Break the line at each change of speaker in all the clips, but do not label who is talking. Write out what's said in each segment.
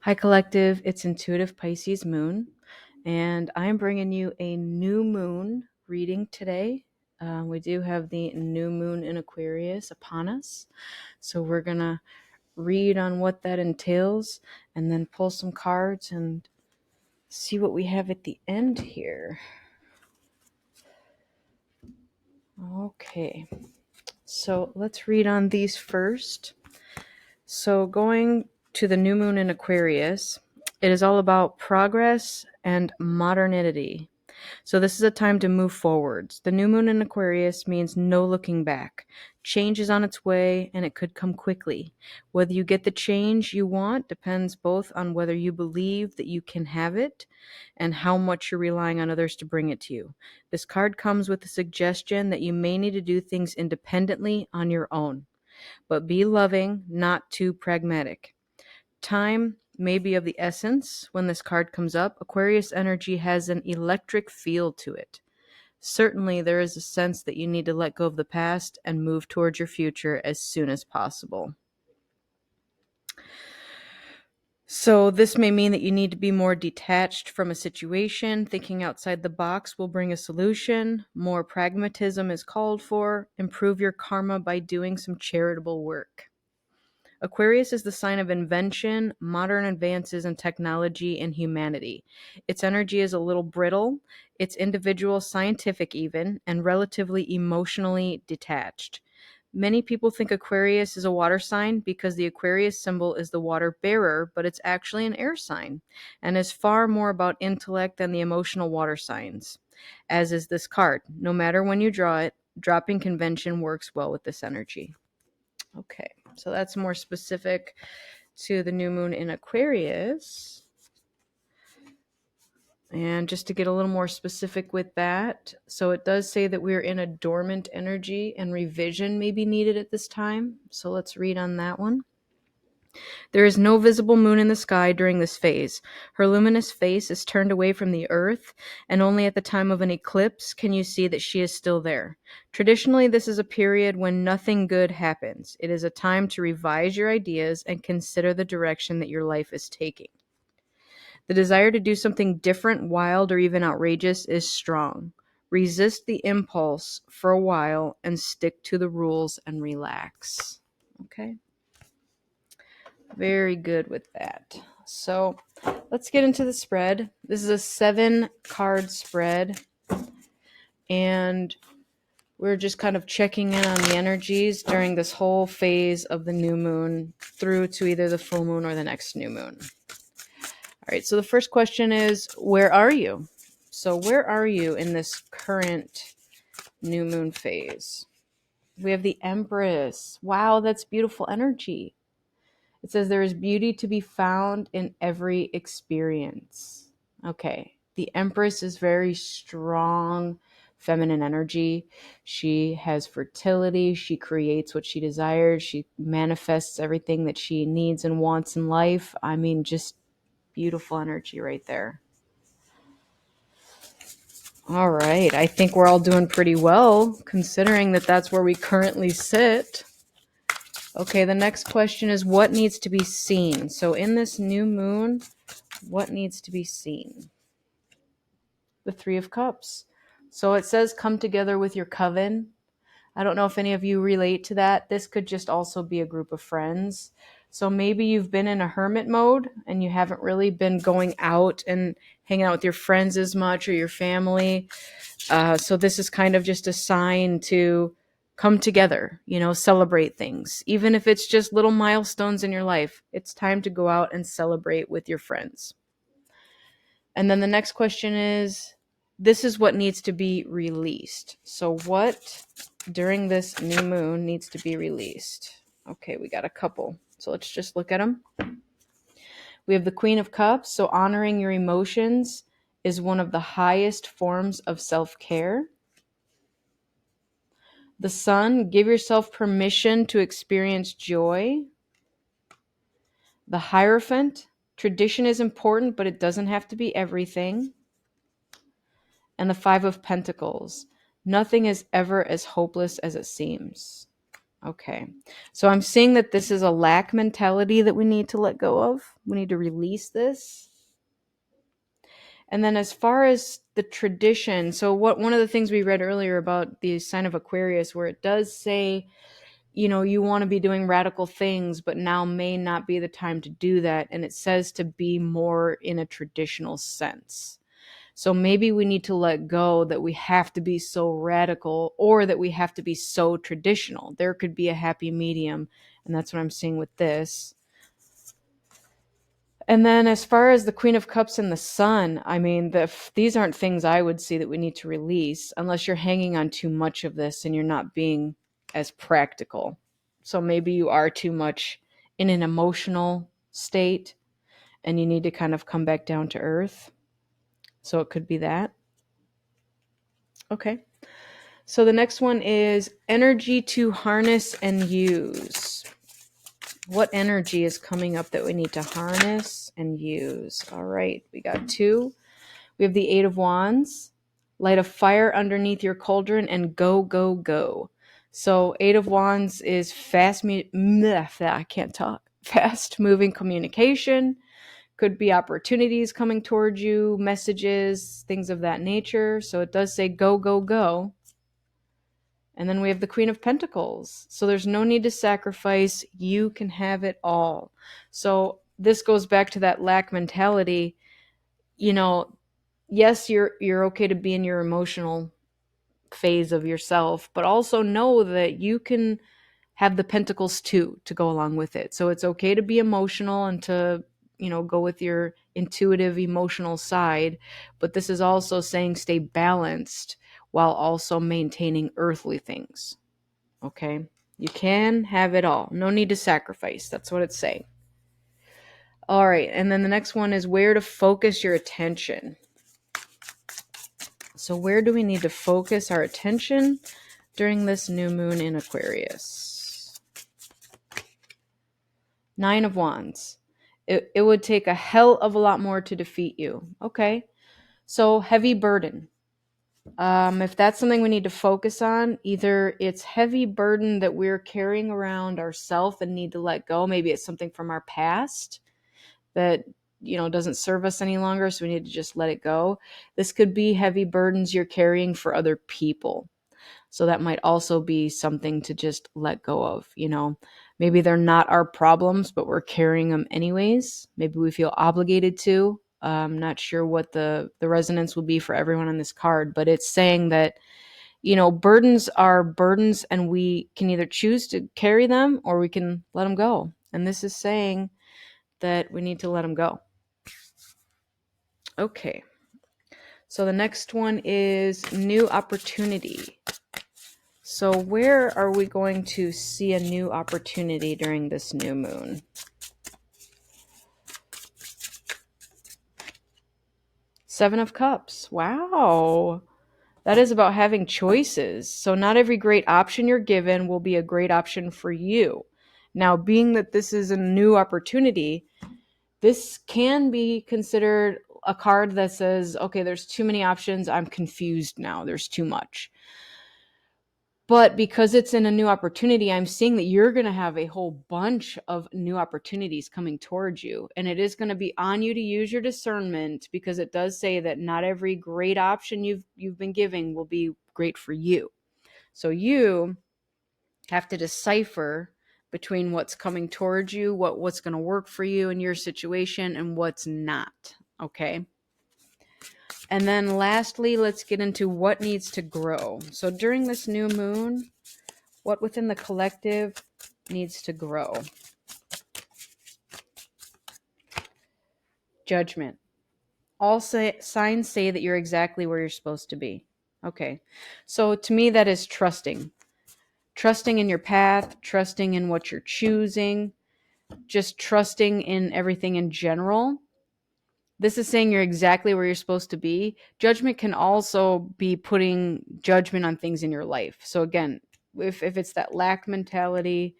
Hi, Collective. It's Intuitive Pisces Moon, and I'm bringing you a new moon reading today. We do have the new moon in Aquarius upon us, so we're going to read on what that entails and then pull some cards and see what we have at the end here. Okay, so let's read on these first. So, going to the new moon in Aquarius, it is all about progress and modernity. So, this is a time to move forwards. The new moon in Aquarius means no looking back. Change is on its way and it could come quickly. Whether you get the change you want depends both on whether you believe that you can have it and how much you're relying on others to bring it to you. This card comes with a suggestion that you may need to do things independently on your own, but be loving, not too pragmatic. Time may be of the essence when this card comes up. Aquarius energy has an electric feel to it. Certainly, there is a sense that you need to let go of the past and move towards your future as soon as possible. So, this may mean that you need to be more detached from a situation. Thinking outside the box will bring a solution. More pragmatism is called for. Improve your karma by doing some charitable work. Aquarius is the sign of invention, modern advances in technology, and humanity. Its energy is a little brittle, it's individual, scientific even, and relatively emotionally detached. Many people think Aquarius is a water sign because the Aquarius symbol is the water bearer, but it's actually an air sign and is far more about intellect than the emotional water signs, as is this card. No matter when you draw it, dropping convention works well with this energy. Okay, so that's more specific to the new moon in Aquarius. And just to get a little more specific with that, so it does say that we're in a dormant energy and revision may be needed at this time. So let's read on that one. There is no visible moon in the sky during this phase. Her luminous face is turned away from the earth, and only at the time of an eclipse can you see that she is still there. Traditionally, this is a period when nothing good happens. It is a time to revise your ideas and consider the direction that your life is taking. The desire to do something different, wild, or even outrageous is strong. Resist the impulse for a while and stick to the rules and relax. Okay? Very good with that. So let's get into the spread. This is a 7-card spread, and we're just kind of checking in on the energies during this whole phase of the new moon through to either the full moon or the next new moon. All right, so the first question is, where are you? So where are you in this current new moon phase? We have the Empress. Wow, that's beautiful energy. It says there is beauty to be found in every experience. Okay. The Empress is very strong, feminine energy. She has fertility. She creates what she desires. She manifests everything that she needs and wants in life. I mean, just beautiful energy right there. All right. I think we're all doing pretty well, considering that that's where we currently sit. Okay, the next question is, what needs to be seen? So in this new moon, what needs to be seen? The Three of Cups. So it says, come together with your coven. I don't know if any of you relate to that. This could just also be a group of friends. So maybe you've been in a hermit mode and you haven't really been going out and hanging out with your friends as much or your family. So this is kind of just a sign to come together, celebrate things. Even if it's just little milestones in your life, it's time to go out and celebrate with your friends. And then the next question is, this is what needs to be released. So what during this new moon needs to be released? Okay, we got a couple. So let's just look at them. We have the Queen of Cups. So honoring your emotions is one of the highest forms of self-care. The Sun, give yourself permission to experience joy. The Hierophant, tradition is important, but it doesn't have to be everything. And the Five of Pentacles, nothing is ever as hopeless as it seems. Okay. So I'm seeing that this is a lack mentality that we need to let go of. We need to release this. And then as far as the tradition, so one of the things we read earlier about the sign of Aquarius, where it does say, you want to be doing radical things, but now may not be the time to do that. And it says to be more in a traditional sense. So maybe we need to let go that we have to be so radical or that we have to be so traditional. There could be a happy medium. And that's what I'm seeing with this. And then as far as the Queen of Cups and the Sun, I mean, these aren't things I would see that we need to release unless you're hanging on too much of this and you're not being as practical. So maybe you are too much in an emotional state and you need to kind of come back down to earth. So it could be that. Okay. So the next one is energy to harness and use. What energy is coming up that we need to harness and use? All right, we got 2. We have the 8 of Wands. Light a fire underneath your cauldron and go, go, go. So 8 of Wands is I can't talk. Fast moving communication. Could be opportunities coming towards you, messages, things of that nature. So it does say go, go, go. And then we have the Queen of Pentacles. So there's no need to sacrifice. You can have it all. So this goes back to that lack mentality. Yes, you're okay to be in your emotional phase of yourself, but also know that you can have the pentacles too to go along with it. So it's okay to be emotional and to, go with your intuitive emotional side, but this is also saying stay balanced while also maintaining earthly things. Okay? You can have it all. No need to sacrifice. That's what it's saying. All right, and then the next one is where to focus your attention. So where do we need to focus our attention during this new moon in Aquarius? 9 of Wands. It would take a hell of a lot more to defeat you. Okay. So heavy burden. If that's something we need to focus on, either it's heavy burden that we're carrying around ourselves and need to let go. Maybe it's something from our past that doesn't serve us any longer, so we need to just let it go. This could be heavy burdens you're carrying for other people. So that might also be something to just let go of. Maybe they're not our problems, but we're carrying them anyways. Maybe we feel obligated to. I'm not sure what the resonance will be for everyone on this card, but it's saying that, burdens are burdens and we can either choose to carry them or we can let them go. And this is saying that we need to let them go. Okay. So the next one is new opportunity. So where are we going to see a new opportunity during this new moon? 7 of Cups. Wow. That is about having choices. So not every great option you're given will be a great option for you. Now, being that this is a new opportunity, this can be considered a card that says, okay, there's too many options. I'm confused now. There's too much. But because it's in a new opportunity, I'm seeing that you're going to have a whole bunch of new opportunities coming towards you. And it is going to be on you to use your discernment, because it does say that not every great option you've been giving will be great for you. So you have to decipher between what's coming towards you, what's going to work for you in your situation, and what's not. Okay. And then lastly, let's get into what needs to grow. So during this new moon, what within the collective needs to grow? Judgment. All signs say that you're exactly where you're supposed to be. Okay. So to me, that is trusting. Trusting in your path, trusting in what you're choosing, just trusting in everything in general. This is saying you're exactly where you're supposed to be. Judgment can also be putting judgment on things in your life. So again, if it's that lack mentality,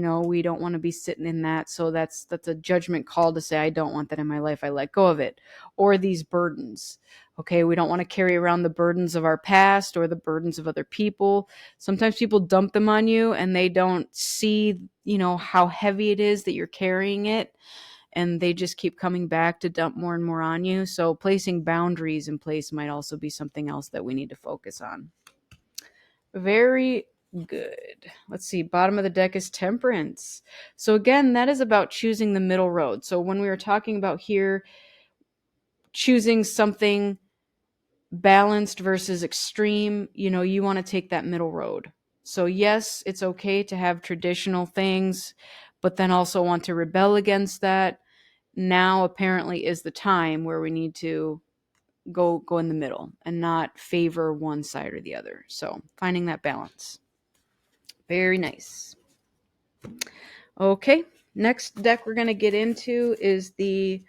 We don't want to be sitting in that. So that's a judgment call to say, I don't want that in my life. I let go of it. Or these burdens. Okay, we don't want to carry around the burdens of our past or the burdens of other people. Sometimes people dump them on you and they don't see, how heavy it is that you're carrying it. And they just keep coming back to dump more and more on you. So placing boundaries in place might also be something else that we need to focus on. Very good. Let's see. Bottom of the deck is Temperance. So again, that is about choosing the middle road. So when we were talking about here, choosing something balanced versus extreme, you want to take that middle road. So yes, it's okay to have traditional things, but then also want to rebel against that. Now apparently is the time where we need to go in the middle and not favor one side or the other. So finding that balance. Very nice. Okay, next deck we're going to get into is the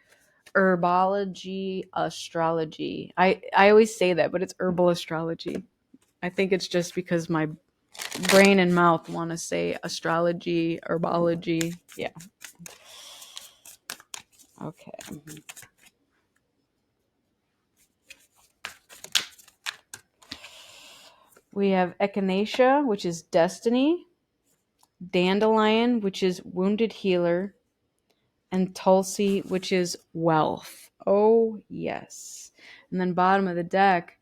Herbology Astrology. I always say that, but it's Herbal Astrology. I think it's just because my brain and mouth want to say astrology, herbology. Yeah. Okay. We have Echinacea, which is destiny, Dandelion, which is wounded healer, and Tulsi, which is wealth. Oh, yes. And then bottom of the deck,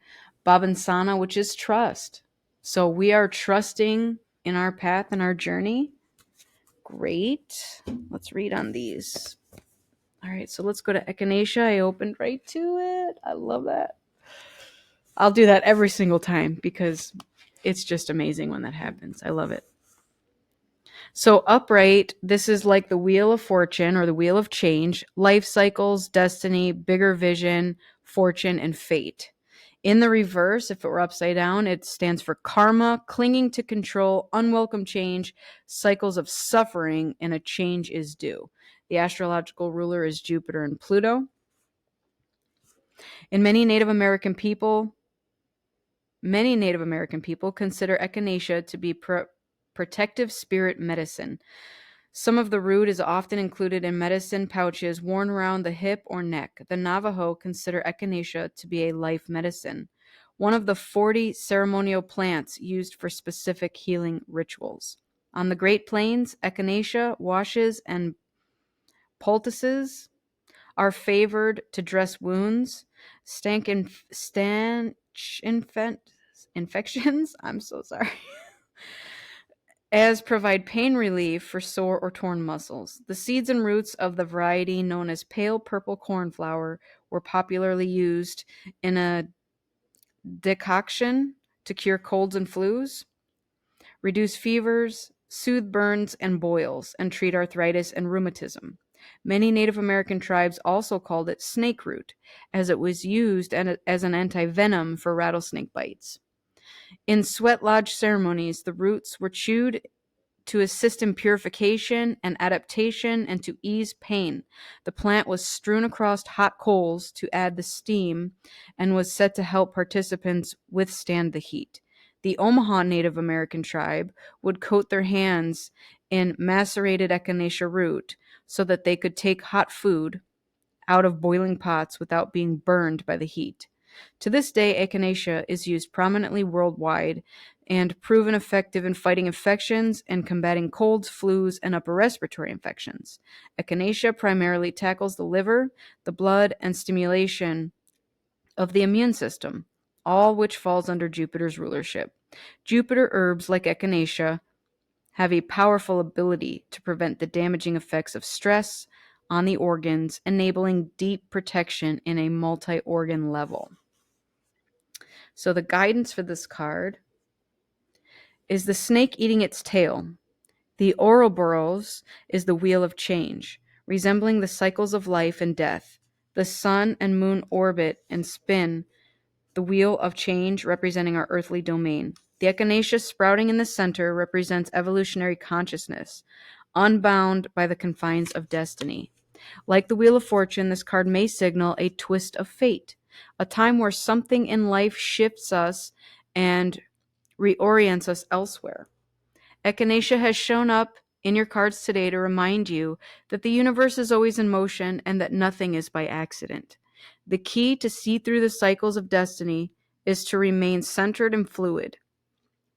Babansana, which is trust. So we are trusting in our path and our journey. Great. Let's read on these. All right, so let's go to Echinacea. I opened right to it. I love that. I'll do that every single time because it's just amazing when that happens. I love it. So upright, this is like the wheel of fortune or the wheel of change, life cycles, destiny, bigger vision, fortune, and fate. In the reverse, if it were upside down, it stands for karma, clinging to control, unwelcome change, cycles of suffering, and a change is due. The astrological ruler is Jupiter and Pluto. In many Native American people consider echinacea to be protective spirit medicine. Some of the root is often included in medicine pouches worn around the hip or neck. The Navajo consider echinacea to be a life medicine, one of the 40 ceremonial plants used for specific healing rituals. On the Great Plains, echinacea, washes, and poultices are favored to dress wounds, infections. I'm so sorry. As provide pain relief for sore or torn muscles. The seeds and roots of the variety known as pale purple cornflower were popularly used in a decoction to cure colds and flus, reduce fevers, soothe burns and boils, and treat arthritis and rheumatism. Many Native American tribes also called it snake root, as it was used as an anti-venom for rattlesnake bites. In sweat lodge ceremonies, the roots were chewed to assist in purification and adaptation and to ease pain. The plant was strewn across hot coals to add the steam and was said to help participants withstand the heat. The Omaha Native American tribe would coat their hands in macerated echinacea root so that they could take hot food out of boiling pots without being burned by the heat. To this day, echinacea is used prominently worldwide and proven effective in fighting infections and combating colds, flus, and upper respiratory infections. Echinacea primarily tackles the liver, the blood, and stimulation of the immune system, all which falls under Jupiter's rulership. Jupiter herbs like echinacea have a powerful ability to prevent the damaging effects of stress on the organs, enabling deep protection in a multi-organ level. So the guidance for this card is the snake eating its tail. The Ouroboros is the wheel of change, resembling the cycles of life and death. The sun and moon orbit and spin the wheel of change, representing our earthly domain. The echinacea sprouting in the center represents evolutionary consciousness, unbound by the confines of destiny. Like the Wheel of Fortune, this card may signal a twist of fate, a time where something in life shifts us and reorients us elsewhere. Echinacea has shown up in your cards today to remind you that the universe is always in motion and that nothing is by accident. The key to see through the cycles of destiny is to remain centered and fluid,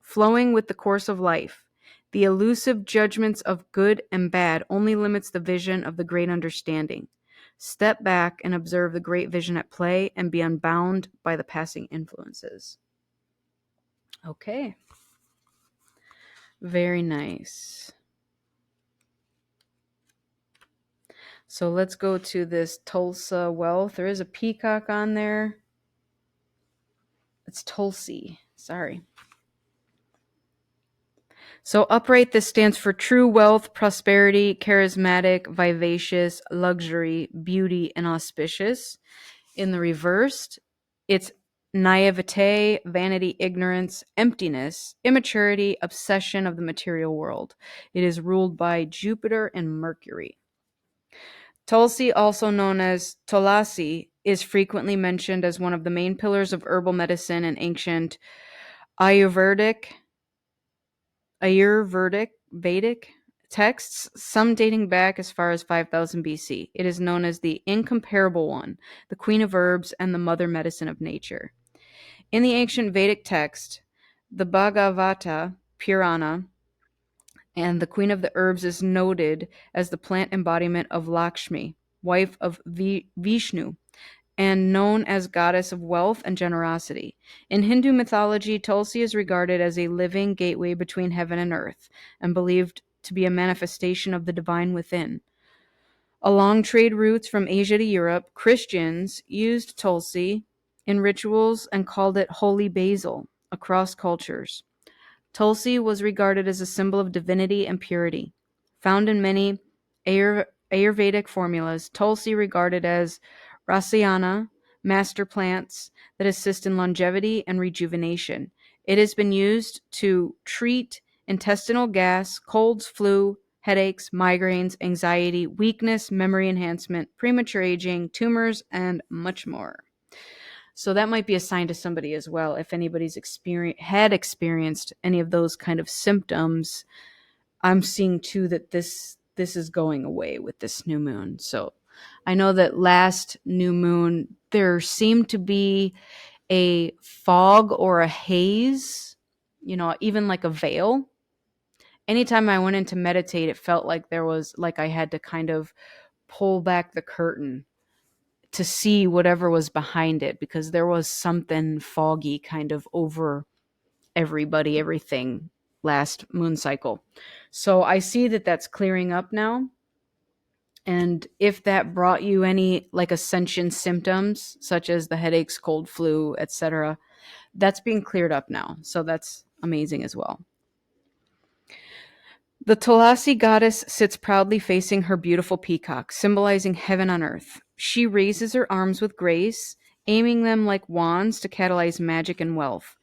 flowing with the course of life. The elusive judgments of good and bad only limits the vision of the great understanding. Step back and observe the great vision at play and be unbound by the passing influences. Okay. Very nice. So let's go to this Tulsa wealth. There is a peacock on there. It's Tulsi. Sorry. So upright, this stands for true wealth, prosperity, charismatic, vivacious, luxury, beauty, and auspicious. In the reversed, it's naivete, vanity, ignorance, emptiness, immaturity, obsession of the material world. It is ruled by Jupiter and Mercury. Tulsi, also known as Tulasi, is frequently mentioned as one of the main pillars of herbal medicine in ancient Ayurvedic Vedic texts, some dating back as far as 5000 BC. It is known as the incomparable one, the queen of herbs, and the mother medicine of nature. In the ancient Vedic text, the Bhagavata Purana, and the queen of the herbs is noted as the plant embodiment of Lakshmi, wife of Vishnu, and known as goddess of wealth and generosity. In Hindu mythology, Tulsi is regarded as a living gateway between heaven and earth, and believed to be a manifestation of the divine within. Along trade routes from Asia to Europe, Christians used Tulsi in rituals and called it holy basil across cultures. Tulsi was regarded as a symbol of divinity and purity. Found in many Ayurvedic formulas, Tulsi regarded as Rasayana, master plants that assist in longevity and rejuvenation. It has been used to treat intestinal gas, colds, flu, headaches, migraines, anxiety, weakness, memory enhancement, premature aging, tumors, and much more. So that might be a sign to somebody as well. If anybody's experienced any of those kind of symptoms, I'm seeing too that this is going away with this new moon. So I know that last new moon, there seemed to be a fog or a haze, even like a veil. Anytime I went in to meditate, it felt like there was, like I had to kind of pull back the curtain to see whatever was behind it, because there was something foggy kind of over everything last moon cycle. So I see that that's clearing up now. And if that brought you any like ascension symptoms, such as the headaches, cold, flu, etc., that's being cleared up now. So that's amazing as well. The Tulasi goddess sits proudly facing her beautiful peacock, symbolizing heaven on earth. She raises her arms with grace, aiming them like wands to catalyze magic and wealth.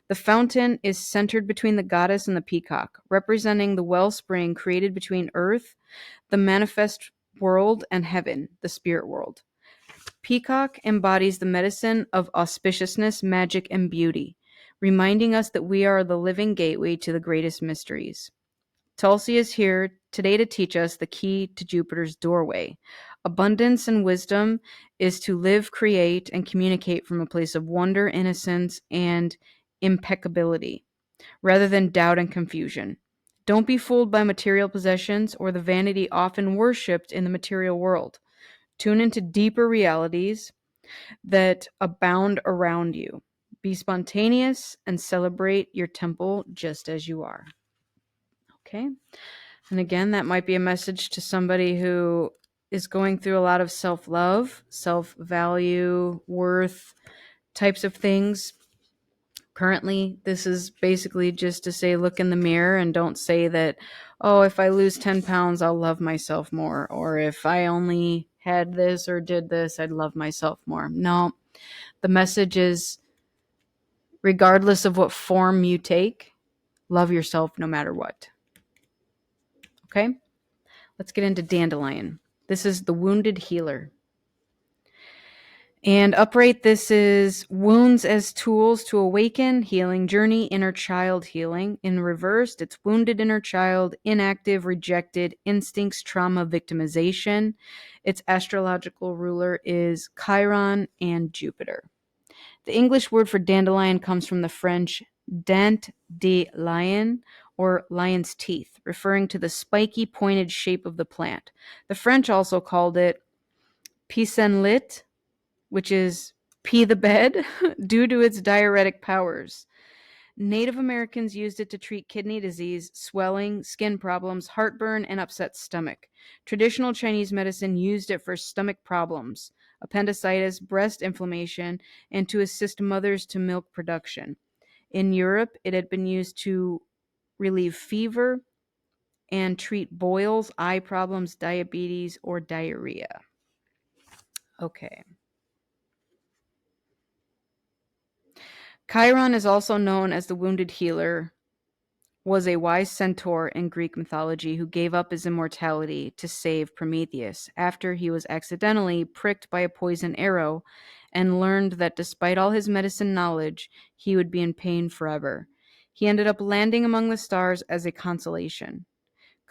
The fountain is centered between the goddess and the peacock, representing the wellspring created between earth, the manifest world, and heaven, the spirit world. Peacock embodies the medicine of auspiciousness, magic, and beauty, reminding us that we are the living gateway to the greatest mysteries. Tulsi is here today to teach us the key to Jupiter's doorway. Abundance and wisdom is to live, create, and communicate from a place of wonder, innocence, and impeccability, rather than doubt and confusion. Don't be fooled by material possessions or the vanity often worshipped in the material world. Tune into deeper realities that abound around you. Be spontaneous and celebrate your temple just as you are. Okay? And again, that might be a message to somebody who is going through a lot of self-love, self-value, worth types of things. Currently, this is basically just to say, look in the mirror and don't say that, oh, if I lose 10 pounds, I'll love myself more. Or if I only had this or did this, I'd love myself more. No, the message is, regardless of what form you take, love yourself no matter what. Okay? Let's get into dandelion. This is the wounded healer. And upright, this is wounds as tools to awaken, healing journey, inner child healing. In reversed, it's wounded inner child, inactive, rejected, instincts, trauma, victimization. Its astrological ruler is Chiron and Jupiter. The English word for dandelion comes from the French dent de lion, or lion's teeth, referring to the spiky, pointed shape of the plant. The French also called it pissenlit, which is pee the bed, due to its diuretic powers. Native Americans used it to treat kidney disease, swelling, skin problems, heartburn, and upset stomach. Traditional Chinese medicine used it for stomach problems, appendicitis, breast inflammation, and to assist mothers to milk production. In Europe, it had been used to relieve fever and treat boils, eye problems, diabetes, or diarrhea. Okay. Chiron is also known as the wounded healer, was a wise centaur in Greek mythology who gave up his immortality to save Prometheus after he was accidentally pricked by a poison arrow and learned that despite all his medicine knowledge, he would be in pain forever. He ended up landing among the stars as a consolation.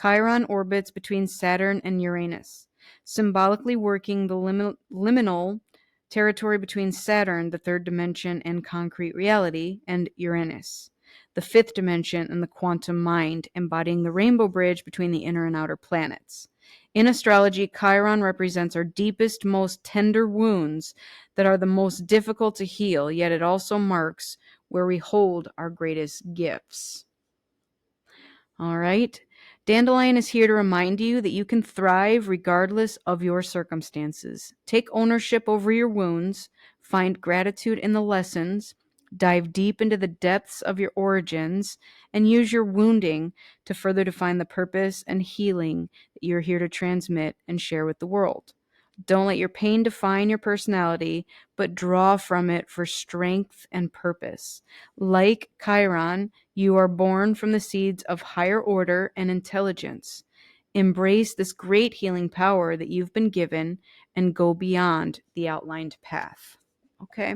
Chiron orbits between Saturn and Uranus, symbolically working the liminal territory between Saturn, the third dimension and concrete reality, and Uranus, the fifth dimension and the quantum mind, embodying the rainbow bridge between the inner and outer planets. In astrology, Chiron represents our deepest, most tender wounds that are the most difficult to heal, yet it also marks where we hold our greatest gifts. All right. Dandelion is here to remind you that you can thrive regardless of your circumstances. Take ownership over your wounds, find gratitude in the lessons, dive deep into the depths of your origins, and use your wounding to further define the purpose and healing that you're here to transmit and share with the world. Don't let your pain define your personality, but draw from it for strength and purpose. Like Chiron, you are born from the seeds of higher order and intelligence. Embrace this great healing power that you've been given and go beyond the outlined path. Okay?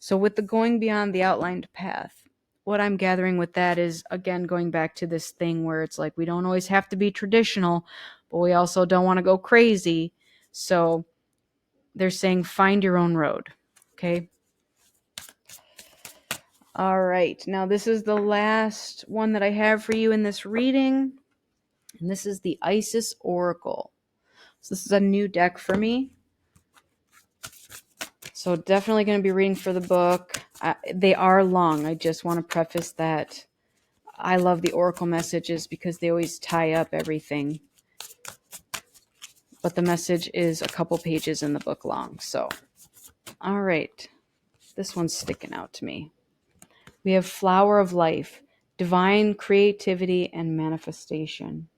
So, with the going beyond the outlined path, what I'm gathering with that is, again, going back to this thing where it's like we don't always have to be traditional, but we also don't want to go crazy. So, they're saying find your own road. Okay? All right. Now, this is the last one that I have for you in this reading. And this is the Isis Oracle. So this is a new deck for me. So definitely going to be reading for the book. They are long. I just want to preface that. I love the Oracle messages because they always tie up everything. But the message is a couple pages in the book long. So, all right. This one's sticking out to me. We have Flower of Life, divine creativity and manifestation.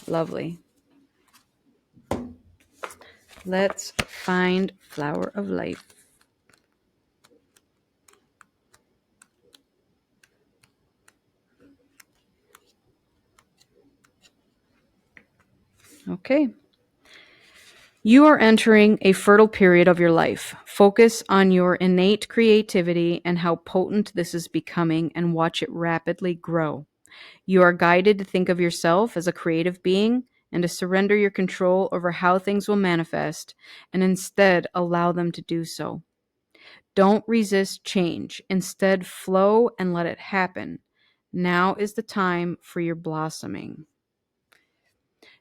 Lovely. Let's find Flower of Life. Okay. You are entering a fertile period of your life. Focus on your innate creativity and how potent this is becoming and watch it rapidly grow. You are guided to think of yourself as a creative being and to surrender your control over how things will manifest and instead allow them to do so. Don't resist change. Instead, flow and let it happen. Now is the time for your blossoming.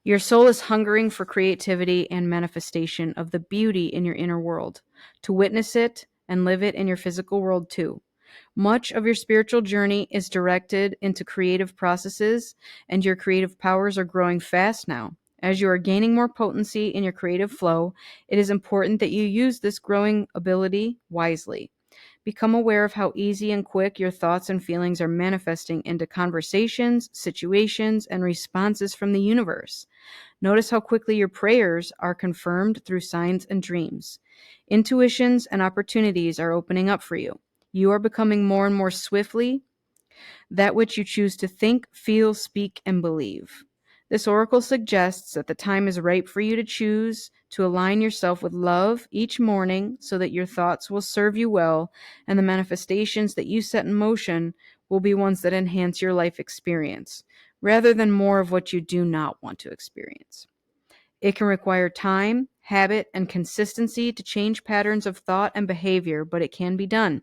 Your soul is hungering for creativity and manifestation of the beauty in your inner world, to witness it and live it in your physical world too. Much of your spiritual journey is directed into creative processes, and your creative powers are growing fast now. As you are gaining more potency in your creative flow, it is important that you use this growing ability wisely. Become aware of how easy and quick your thoughts and feelings are manifesting into conversations, situations, and responses from the universe. Notice how quickly your prayers are confirmed through signs and dreams. Intuitions and opportunities are opening up for you. You are becoming more and more swiftly that which you choose to think, feel, speak, and believe. This oracle suggests that the time is ripe for you to choose to align yourself with love each morning so that your thoughts will serve you well and the manifestations that you set in motion will be ones that enhance your life experience rather than more of what you do not want to experience. It can require time, habit, and consistency to change patterns of thought and behavior, but it can be done.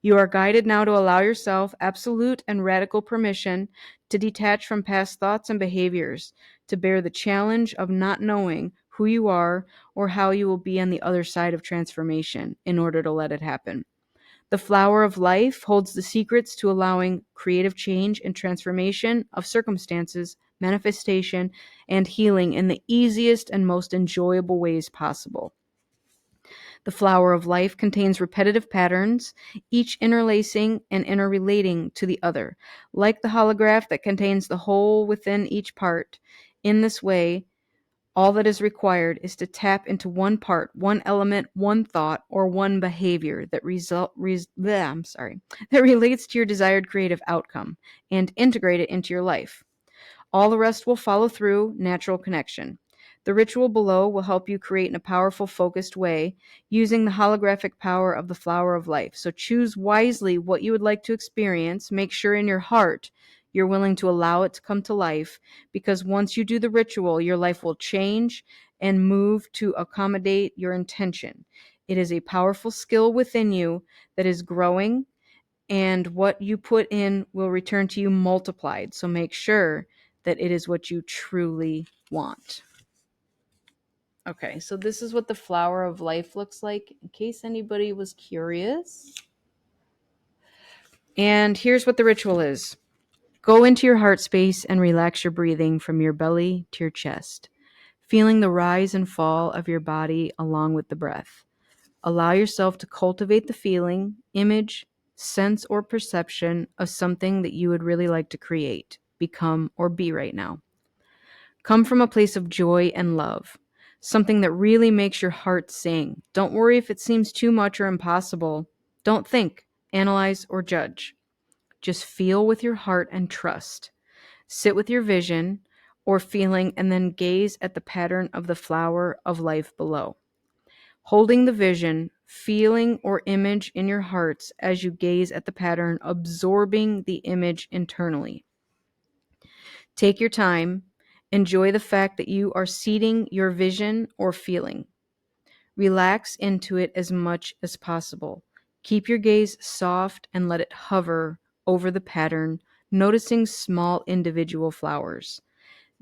You are guided now to allow yourself absolute and radical permission to detach from past thoughts and behaviors, to bear the challenge of not knowing who you are or how you will be on the other side of transformation in order to let it happen. The flower of life holds the secrets to allowing creative change and transformation of circumstances, manifestation, and healing in the easiest and most enjoyable ways possible. The flower of life contains repetitive patterns, each interlacing and interrelating to the other, like the holograph that contains the whole within each part. In this way, all that is required is to tap into one part, one element, one thought, or one behavior that that relates to your desired creative outcome and integrate it into your life. All the rest will follow through natural connection. The ritual below will help you create in a powerful, focused way using the holographic power of the flower of life. So choose wisely what you would like to experience. Make sure in your heart you're willing to allow it to come to life, because once you do the ritual, your life will change and move to accommodate your intention. It is a powerful skill within you that is growing, and what you put in will return to you multiplied. So make sure that it is what you truly want. Okay, so this is what the flower of life looks like, in case anybody was curious. And here's what the ritual is. Go into your heart space and relax your breathing from your belly to your chest, feeling the rise and fall of your body along with the breath. Allow yourself to cultivate the feeling, image, sense, or perception of something that you would really like to create, become, or be right now. Come from a place of joy and love, something that really makes your heart sing. Don't worry if it seems too much or impossible. Don't think, analyze, or judge. Just feel with your heart and trust. Sit with your vision or feeling and then gaze at the pattern of the flower of life below. Holding the vision, feeling, or image in your hearts as you gaze at the pattern, absorbing the image internally. Take your time. Enjoy the fact that you are seeding your vision or feeling. Relax into it as much as possible. Keep your gaze soft and let it hover over the pattern, noticing small individual flowers,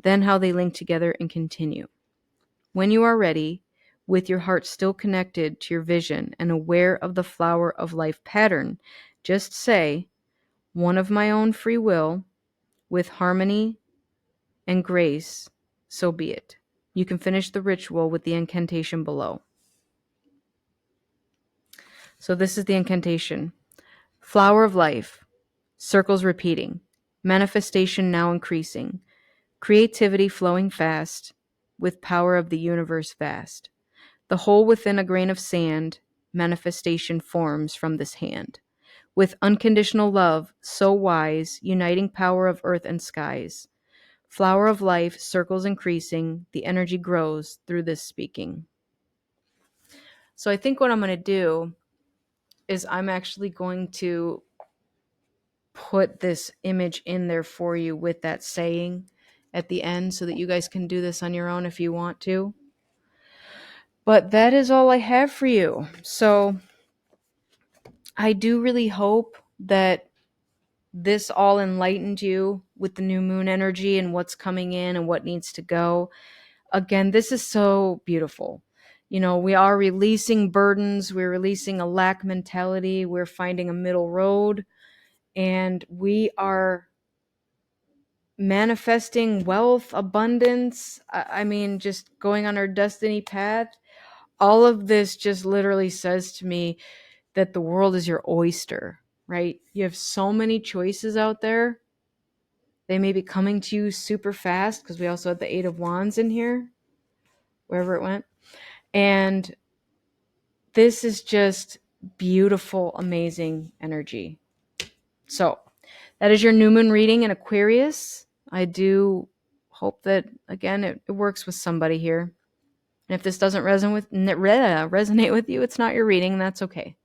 then how they link together and continue. When you are ready, with your heart still connected to your vision and aware of the flower of life pattern, just say, one of my own free will, with harmony and grace, so be it. You can finish the ritual with the incantation below. So this is the incantation. Flower of life, circles repeating, manifestation now increasing, creativity flowing fast, with power of the universe vast. The whole within a grain of sand, manifestation forms from this hand. With unconditional love, so wise, uniting power of earth and skies. Flower of life, circles increasing, the energy grows through this speaking. So I think what I'm going to do is I'm actually going to put this image in there for you with that saying at the end so that you guys can do this on your own if you want to. But that is all I have for you. So I do really hope that this all enlightened you with the new moon energy and what's coming in and what needs to go. Again, this is so beautiful. You know, we are releasing burdens, we're releasing a lack mentality, we're finding a middle road, and we are manifesting wealth, abundance. I mean, just going on our destiny path. All of this just literally says to me that the world is your oyster, right? You have so many choices out there. They may be coming to you super fast because we also had the Eight of Wands in here, wherever it went. And this is just beautiful, amazing energy. So that is your new moon reading in Aquarius. I do hope that, again, it works with somebody here. And if this doesn't resonate with you, it's not your reading. That's okay.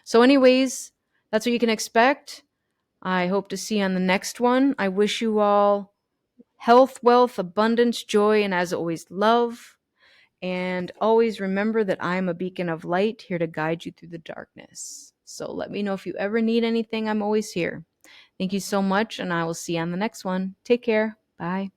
So anyways, that's what you can expect. I hope to see you on the next one. I wish you all health, wealth, abundance, joy, and as always, love. And always remember that I'm a beacon of light here to guide you through the darkness. So let me know if you ever need anything. I'm always here. Thank you so much, and I will see you on the next one. Take care. Bye.